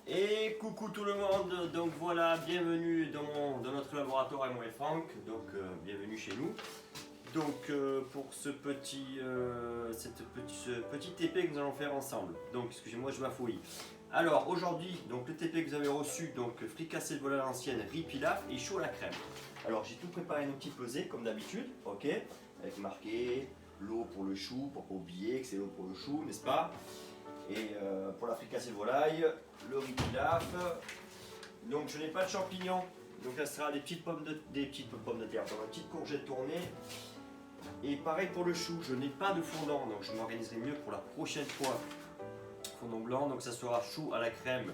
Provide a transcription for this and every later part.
Et coucou tout le monde, donc voilà, bienvenue dans notre laboratoire à moi et Franck, donc bienvenue chez nous. Donc pour ce petit TP que nous allons faire ensemble, donc excusez-moi je m'affouille. Alors aujourd'hui, donc le TP que vous avez reçu, donc fricassé de volaille à l'ancienne, riz pilaf et chaud à la crème. Alors j'ai tout préparé une petite pesée comme d'habitude, ok, avec marqué l'eau pour le chou, pour pas oublier que c'est l'eau pour le chou, n'est-ce pas? Et pour la fricassée de volaille, le riz pilaf. Donc je n'ai pas de champignons, donc là ce sera des petites pommes de terre, donc une petite courgette tournée. Et pareil pour le chou, je n'ai pas de fondant, donc je m'organiserai mieux pour la prochaine fois. Fondant blanc, donc ça sera chou à la crème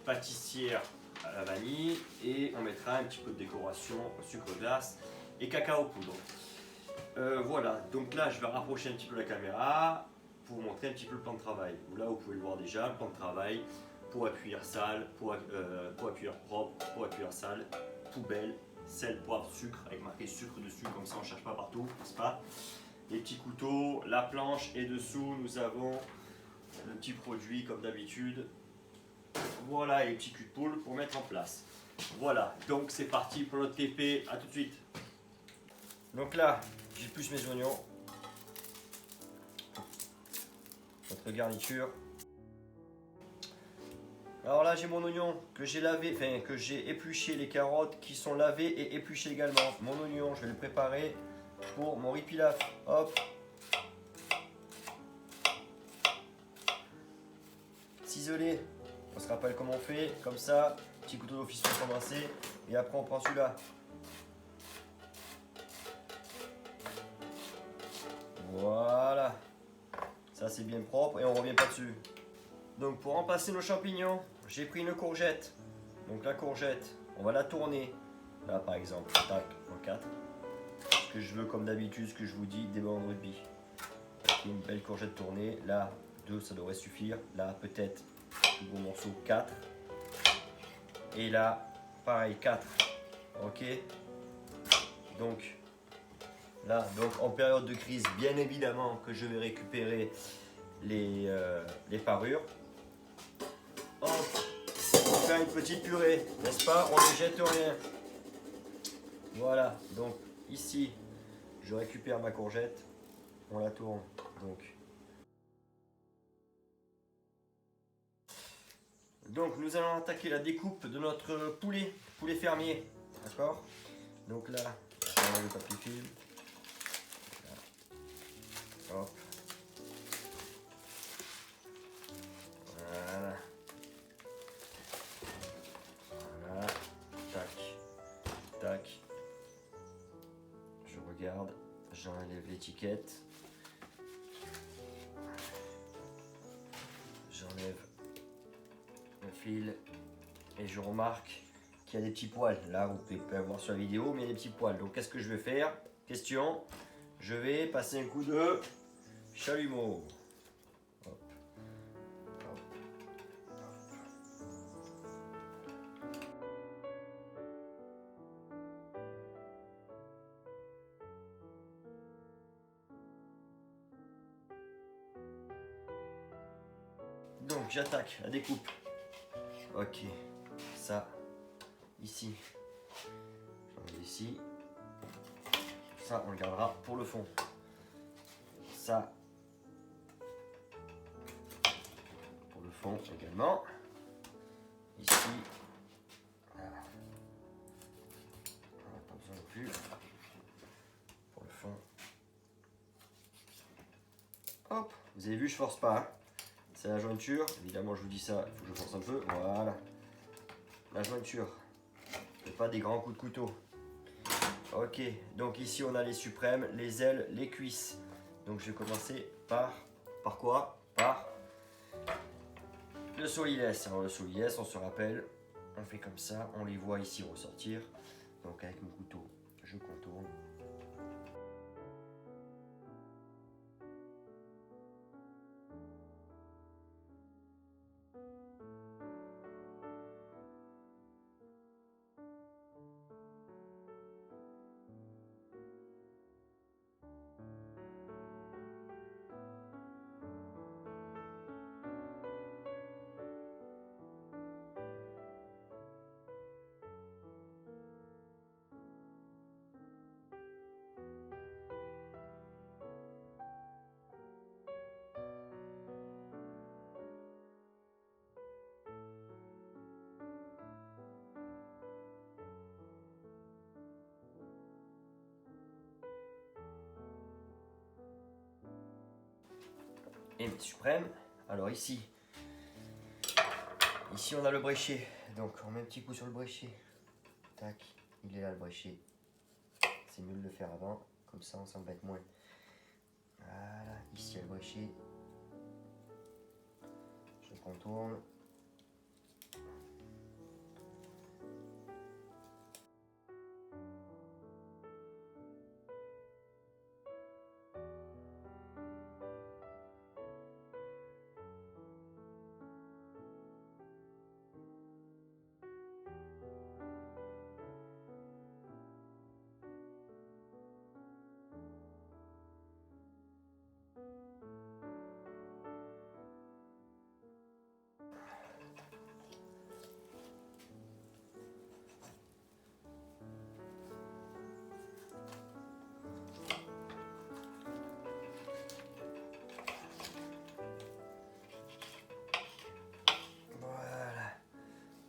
pâtissière à la vanille, et on mettra un petit peu de décoration, sucre glace et cacao poudre. Voilà, donc là je vais rapprocher un petit peu la caméra pour vous montrer un petit peu le plan de travail. Là vous pouvez le voir déjà, le plan de travail, pot à cuire sale, pot à cuire propre, pot à cuire sale, poubelle, sel, poivre, sucre, avec marqué sucre dessus, comme ça on ne cherche pas partout, n'est-ce pas? Les petits couteaux, la planche, et dessous nous avons le petit produit comme d'habitude. Voilà, et les petits culs de poule pour mettre en place. Voilà, donc c'est parti pour notre TP, à tout de suite. Donc là, j'épluche mes oignons. Notre garniture. Alors là j'ai mon oignon que j'ai lavé, enfin que j'ai épluché, les carottes qui sont lavées et épluchées également. Mon oignon, je vais le préparer pour mon riz pilaf. Hop. Ciselé, on se rappelle comment on fait, comme ça, petit couteau d'office pour commencer, et après on prend celui-là. Voilà. Ça c'est bien propre et on revient pas dessus. Donc pour remplacer nos champignons, j'ai pris une courgette. Donc la courgette, on va la tourner. Là par exemple, tac, en 4. Ce que je veux comme d'habitude, ce que je vous dis, des ballons de rugby. Une belle courgette tournée. Là, 2 ça devrait suffire. Là peut-être, un gros morceau, 4. Et là, pareil, 4. Ok. Donc là, donc en période de crise, bien évidemment que je vais récupérer les parures. Hop, on fait une petite purée, n'est-ce pas? On ne jette rien. Voilà, donc ici, je récupère ma courgette, on la tourne. Donc nous allons attaquer la découpe de notre poulet fermier, d'accord? Donc là, on a le papier film. Hop. Voilà. Voilà. Tac. Tac. Je regarde. J'enlève l'étiquette. J'enlève le fil. Et je remarque qu'il y a des petits poils. Là, vous pouvez pas voir sur la vidéo, mais il y a des petits poils. Donc, qu'est-ce que je vais faire? Question. Je vais passer un coup de chalumeau. Hop. Hop. Donc j'attaque la découpe. Ok, ça, ici, j'en mets ici. Ça, on le gardera pour le fond. Ça, pour le fond également. Ici, voilà. On n'a pas besoin non plus. Pour le fond. Hop, vous avez vu, je force pas. Hein. C'est la jointure. Évidemment, je vous dis ça, il faut que je force un peu. Voilà. La jointure. Et pas des grands coups de couteau. Ok, donc ici on a les suprêmes, les ailes, les cuisses. Donc je vais commencer par quoi? Par le solilès. Alors le solilès, on se rappelle, on fait comme ça, on les voit ici ressortir. Donc avec mon couteau, je contourne. et mes suprêmes. Alors ici on a le bréchet, donc on met un petit coup sur le bréchet. Tac, il est là le bréchet. C'est mieux de le faire avant, comme ça on s'embête moins. Voilà, ici il y a le bréchet. Je contourne.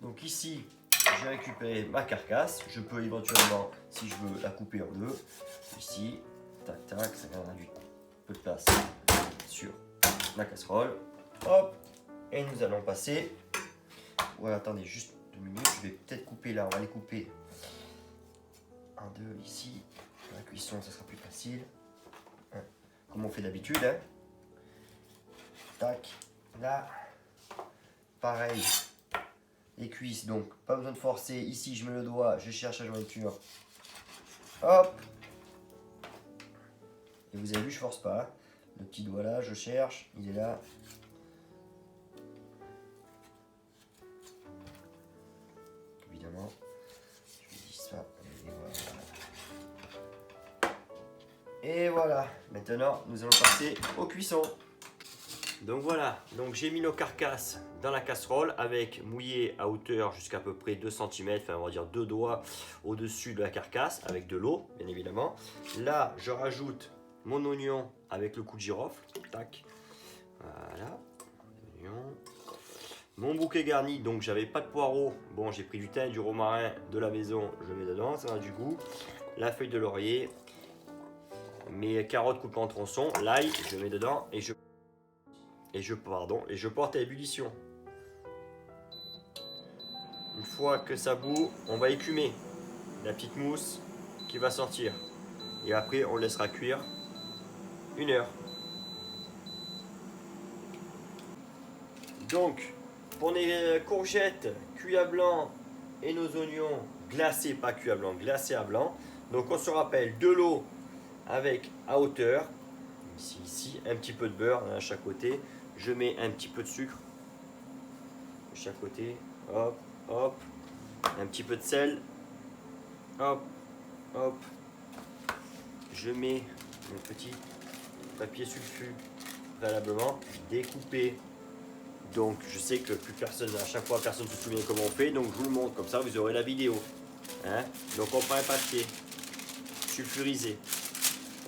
Donc ici, j'ai récupéré ma carcasse. Je peux éventuellement, si je veux, la couper en deux. Ici, tac tac, ça gagnera du peu de place sur la casserole. Hop, et nous allons passer. Voilà, attendez juste 2 minutes. Je vais peut-être couper là. On va les couper en deux ici. La cuisson, ça sera plus facile. Comme on fait d'habitude. Hein. Tac, là. Pareil. Les cuisses, donc pas besoin de forcer. Ici, je mets le doigt, je cherche la jointure. Hop. Et vous avez vu, je force pas. Le petit doigt là, je cherche, il est là. Évidemment, je dis ça. Et voilà. Maintenant, nous allons passer aux cuissons. Donc voilà, donc j'ai mis nos carcasses dans la casserole avec mouillé à hauteur jusqu'à peu près 2 cm, enfin on va dire 2 doigts au-dessus de la carcasse avec de l'eau, bien évidemment. Là, je rajoute mon oignon avec le clou de girofle, tac, voilà, oignon. Mon bouquet garni, donc j'avais pas de poireaux, bon j'ai pris du thym, du romarin de la maison, je mets dedans, ça a du goût. La feuille de laurier, mes carottes coupées en tronçons, l'ail, je mets dedans et je porte à ébullition. Une fois que ça bout, on va écumer la petite mousse qui va sortir. Et après, on laissera cuire 1 heure. Donc, pour les courgettes cuites à blanc et nos oignons glacés, pas cuits à blanc, glacés à blanc. Donc, on se rappelle de l'eau avec à hauteur. Ici, un petit peu de beurre à chaque côté. Je mets un petit peu de sucre de chaque côté, hop, hop, un petit peu de sel, hop, hop. Je mets mon petit papier sulfu préalablement découpé. Donc je sais que plus personne, à chaque fois personne ne se souvient comment on fait, donc je vous le montre, comme ça vous aurez la vidéo. Hein, donc on prend un papier sulfurisé,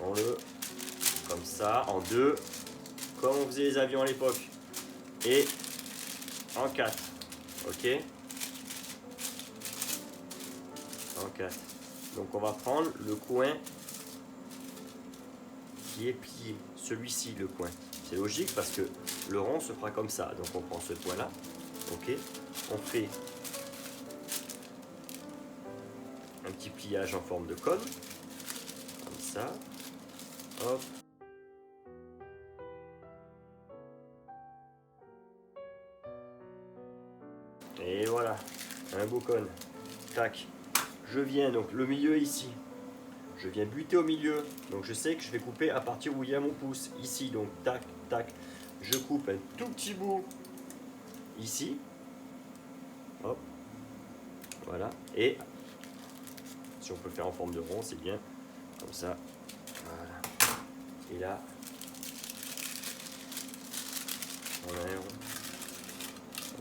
on le comme ça en deux, comme on faisait les avions à l'époque, et en 4, ok, en 4. Donc on va prendre le coin qui est plié, celui-ci le coin. C'est logique parce que le rond se fera comme ça. Donc on prend ce coin là, ok, on fait un petit pliage en forme de cône, comme ça, hop. Et voilà, un beau cône. Tac. Je viens donc le milieu ici. Je viens buter au milieu. Donc je sais que je vais couper à partir où il y a mon pouce. Ici, donc tac, tac. Je coupe un tout petit bout ici. Hop. Voilà. Et si on peut faire en forme de rond, c'est bien. Comme ça. Voilà. Et là, on a un rond.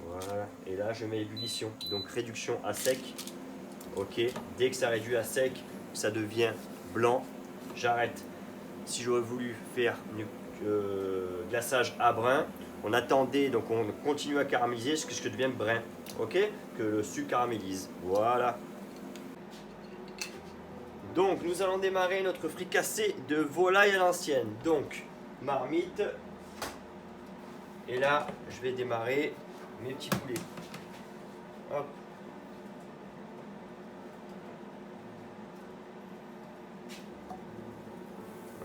Voilà, et là je mets ébullition, donc réduction à sec, ok, dès que ça réduit à sec, ça devient blanc, j'arrête. Si j'aurais voulu faire glaçage à brun, on attendait, donc on continue à caraméliser jusqu'à ce que ça devienne brun, ok, que le sucre caramélise, voilà. Donc nous allons démarrer notre fricassé de volaille à l'ancienne, donc marmite, Et là, je vais démarrer mes petits poulets. Hop.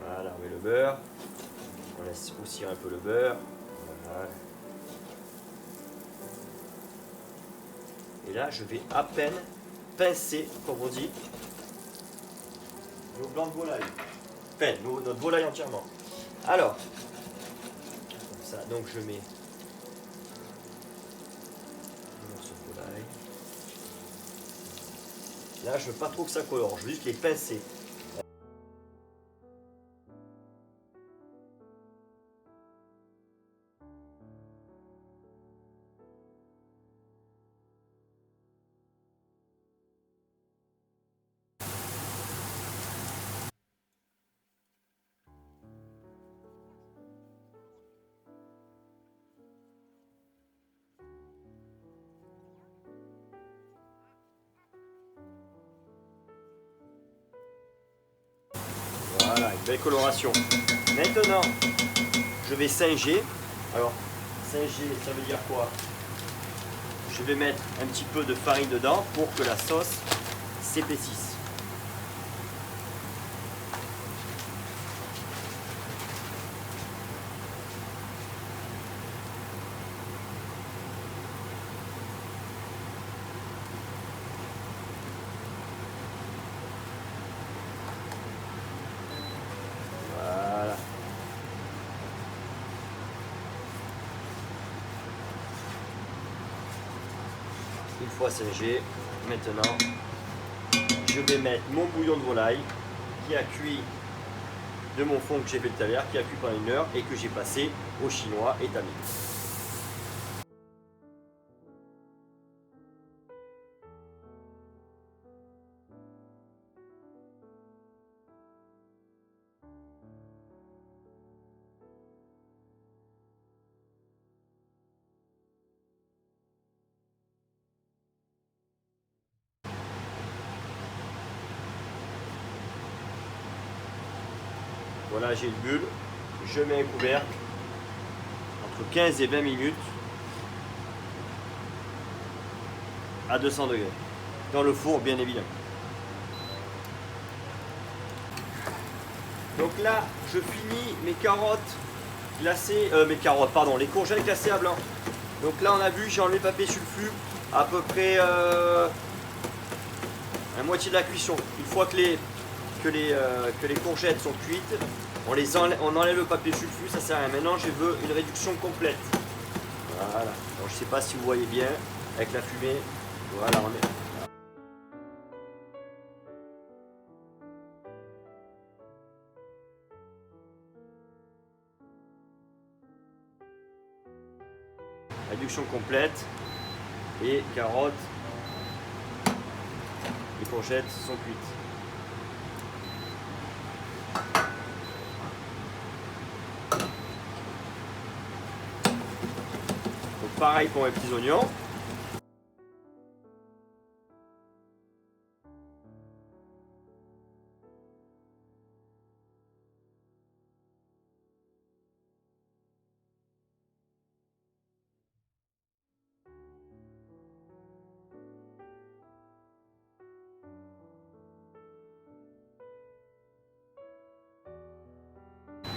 Voilà, on met le beurre. On laisse roussir un peu le beurre. Voilà. Et là, je vais à peine pincer, comme on dit, nos blancs de volaille. Enfin, notre volaille entièrement. Alors, comme ça, donc je mets le morceau de volaille. Là, je veux pas trop que ça colore, je veux juste les pincer. Voilà, une belle coloration. Maintenant, je vais singer. Alors, singer, ça veut dire quoi? Je vais mettre un petit peu de farine dedans pour que la sauce s'épaississe. Voilà. Une fois singé, maintenant, je vais mettre mon bouillon de volaille qui a cuit de mon fond que j'ai fait tout à l'heure, qui a cuit pendant 1 heure et que j'ai passé au chinois étamé. Voilà, j'ai une bulle, je mets un couvercle entre 15 et 20 minutes à 200 degrés, dans le four bien évidemment. Donc là, je finis mes carottes glacées, les courgettes glacées à blanc. Donc là, on a vu, j'ai enlevé le papier sulfu à peu près la moitié de la cuisson. Une fois que les courgettes sont cuites, on enlève le papier sulfu, ça sert à rien. Maintenant, je veux une réduction complète. Voilà. Alors, je ne sais pas si vous voyez bien avec la fumée. Voilà, on est. Réduction complète. Et carottes, les courgettes sont cuites. Donc pareil pour mes petits oignons.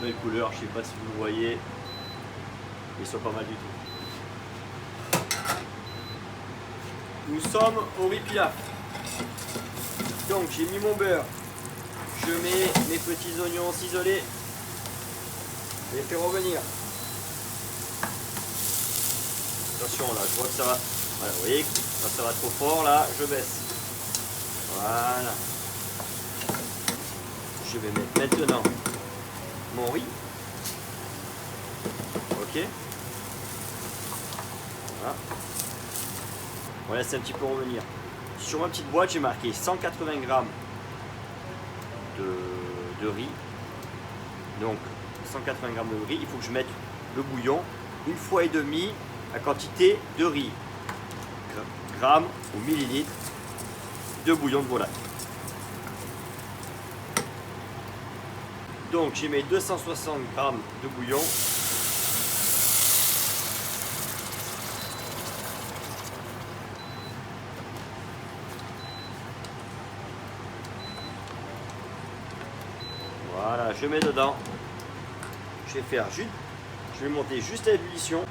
Belle couleur, je ne sais pas si vous le voyez, ils sont pas mal du tout. Nous sommes au riz pilaf. Donc j'ai mis mon beurre, je mets mes petits oignons ciselés, je les fais revenir. Attention là, je vois que ça va. Voilà, vous voyez, quand ça va trop fort là, je baisse. Voilà. Je vais mettre maintenant mon riz. Ok. Voilà. On laisse un petit peu revenir. Sur ma petite boîte, j'ai marqué 180 g de riz. Donc 180 g de riz. Il faut que je mette le bouillon 1,5 fois la quantité de riz. Grammes ou millilitres de bouillon de volaille. Donc j'ai mis 260 g de bouillon. je mets dedans. Je vais monter juste à ébullition.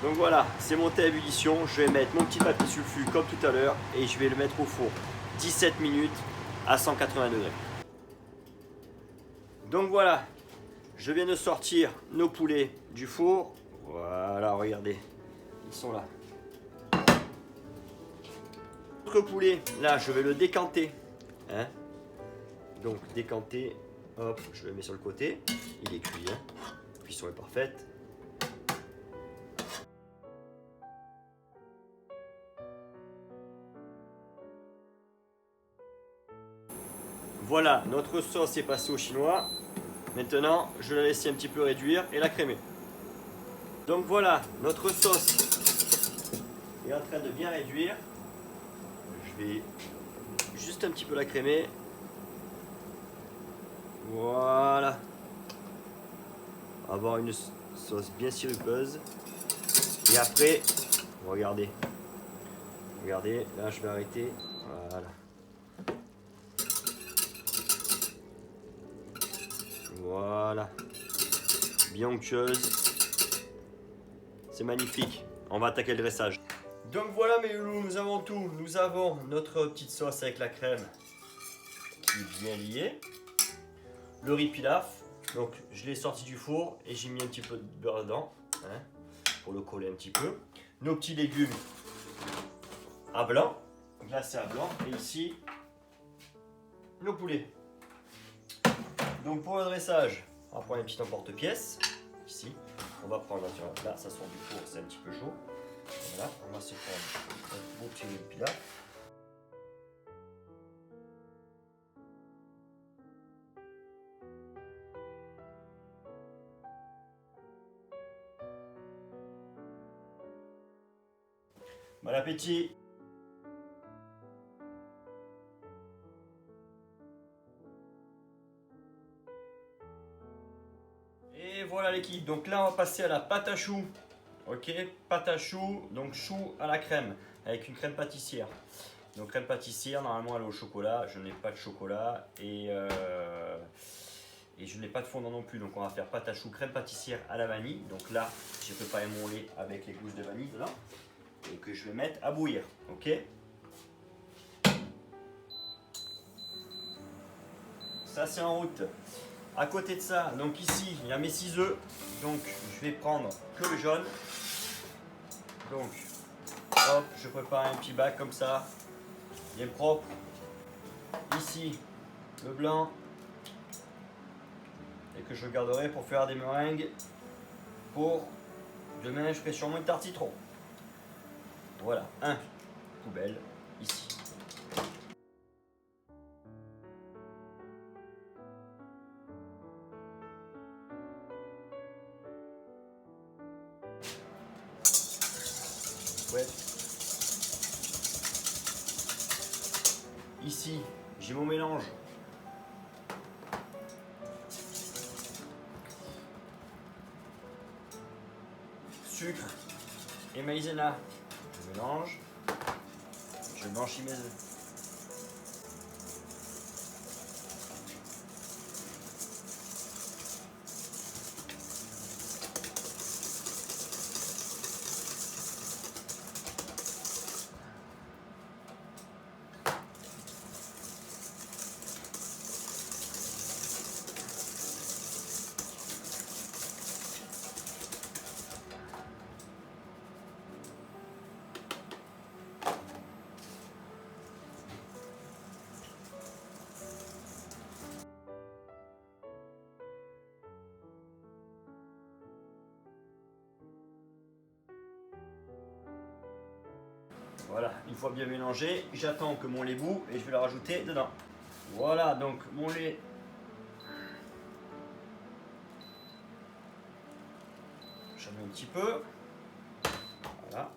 Donc voilà, c'est monté à ébullition. Je vais mettre mon petit papier sulfure comme tout à l'heure et je vais le mettre au four 17 minutes à 180 degrés. Donc voilà, je viens de sortir nos poulets du four. Voilà, regardez, ils sont là. Notre poulet, là, je vais le décanter. Hein, donc décanter, hop, je le mets sur le côté. Il est cuit, hein. La cuisson est parfaite. Voilà, notre sauce est passée au chinois. Maintenant, je la laisse un petit peu réduire et la crémer. Donc voilà, notre sauce est en train de bien réduire. Je vais juste un petit peu la crémer. Voilà. Avoir une sauce bien sirupeuse. Et après, regardez. Regardez, là je vais arrêter. Voilà. Voilà. Bien onctueuse. C'est magnifique. On va attaquer le dressage. Donc voilà mes loulous, nous avons tout. Nous avons notre petite sauce avec la crème qui est bien liée. Le riz pilaf. Donc je l'ai sorti du four et j'ai mis un petit peu de beurre dedans. Hein, pour le coller un petit peu. Nos petits légumes à blanc. Glacés à blanc. Et ici, nos poulets. Donc pour le dressage, on va prendre un petit emporte-pièce. Ici. On va prendre, là ça sort du four, c'est un petit peu chaud. Voilà, on va se prendre un beau petit riz pilaf. Bon appétit! Et voilà l'équipe, donc là on va passer à la pâte à choux. Ok, pâte à choux, donc choux à la crème, avec une crème pâtissière. Donc crème pâtissière, normalement elle est au chocolat, je n'ai pas de chocolat et je n'ai pas de fondant non plus. Donc on va faire pâte à choux, crème pâtissière à la vanille. Donc là j'ai préparé mon lait avec les gousses de vanille dedans. Et que je vais mettre à bouillir, ok? Ça c'est en route. À côté de ça, donc ici il y a mes 6 œufs. Donc je vais prendre que le jaune. Donc hop, je prépare un petit bac comme ça, bien propre. Ici le blanc et que je garderai pour faire des meringues pour demain. Je ferai sûrement une tarte citron. Voilà, un poubelle ici. Ouais. Ici, j'ai mon mélange. Sucre et maïzena. Je mélange. Je blanchis mes œufs. Voilà, une fois bien mélangé, j'attends que mon lait bout et je vais le rajouter dedans. Voilà, donc mon lait. J'en mets un petit peu. Voilà.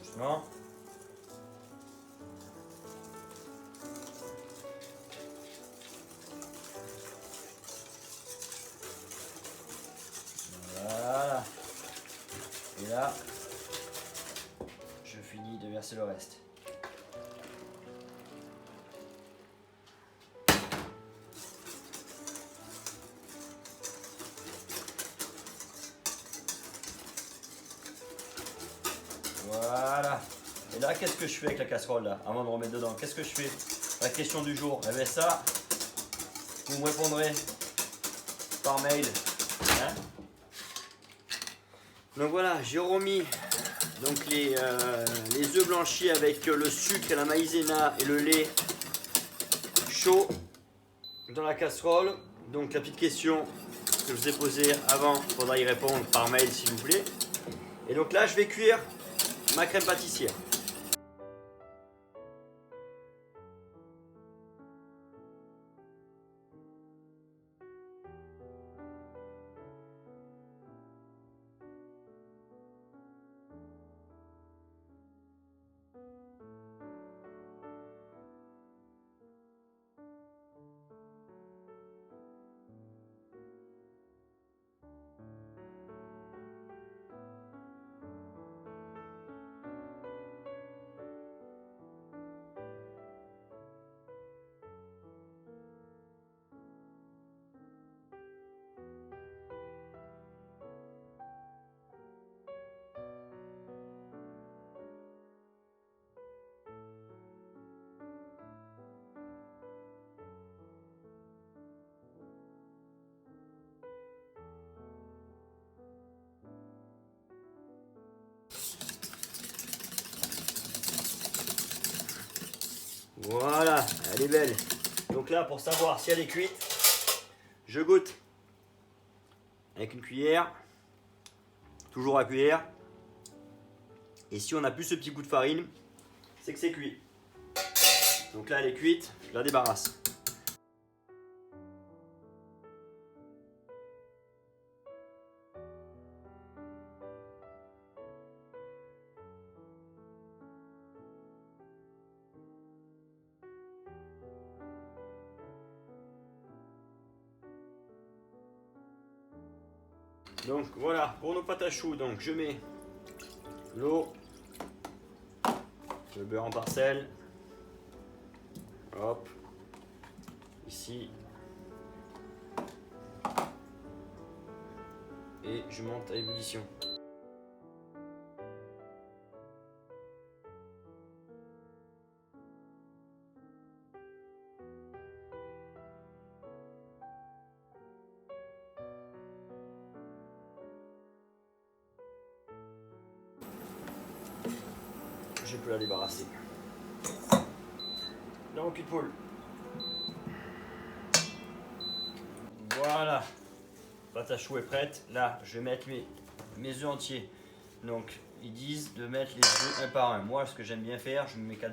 Je mélange doucement. Voilà. Et là, je finis de verser le reste. Voilà. Et là, qu'est-ce que je fais avec la casserole là, avant de remettre dedans? Qu'est-ce que je fais? La question du jour. Eh bien ça, vous me répondrez par mail. Hein? Donc voilà, j'ai remis donc les œufs blanchis avec le sucre et la maïzena et le lait chaud dans la casserole. Donc la petite question que je vous ai posée avant, il faudra y répondre par mail s'il vous plaît. Et donc là, je vais cuire ma crème pâtissière. Voilà, elle est belle. Donc là, pour savoir si elle est cuite, je goûte avec une cuillère, toujours à cuillère. Et si on n'a plus ce petit goût de farine, c'est que c'est cuit. Donc là, elle est cuite, je la débarrasse. Donc voilà, pour nos pâtes à choux, donc je mets l'eau, le beurre en parcelle, hop, ici, et je monte à ébullition. Je peux la débarrasser. Donc une poule. Voilà. Pâte à choux est prête. Là, je vais mettre mes œufs entiers. Donc, ils disent de mettre les œufs un par un. Moi, ce que j'aime bien faire, je mets mes 4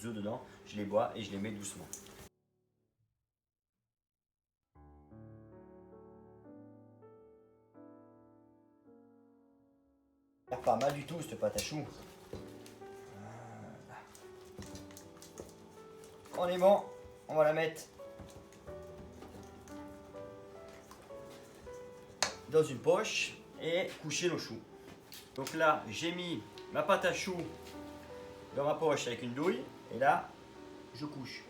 œufs dedans, je les bois et je les mets doucement. Pas mal du tout cette pâte à choux. On est bon, on va la mettre dans une poche et coucher nos choux. Donc là, j'ai mis ma pâte à choux dans ma poche avec une douille et là, je couche.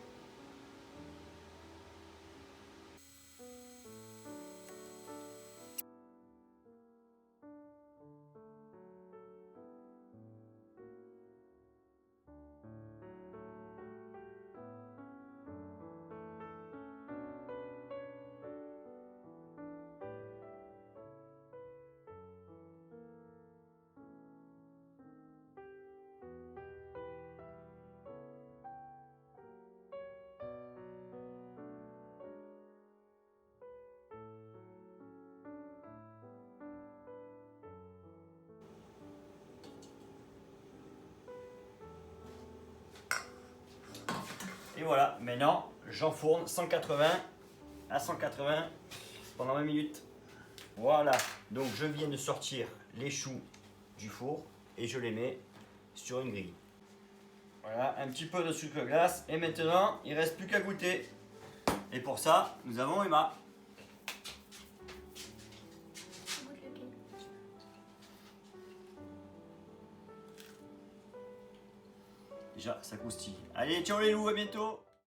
Et voilà, maintenant j'enfourne 180 à 180 pendant 20 minutes. Voilà, donc je viens de sortir les choux du four et je les mets sur une grille. Voilà, un petit peu de sucre glace et maintenant il ne reste plus qu'à goûter. Et pour ça, nous avons Emma. Déjà, ça croustille. Allez, ciao les loups, à bientôt!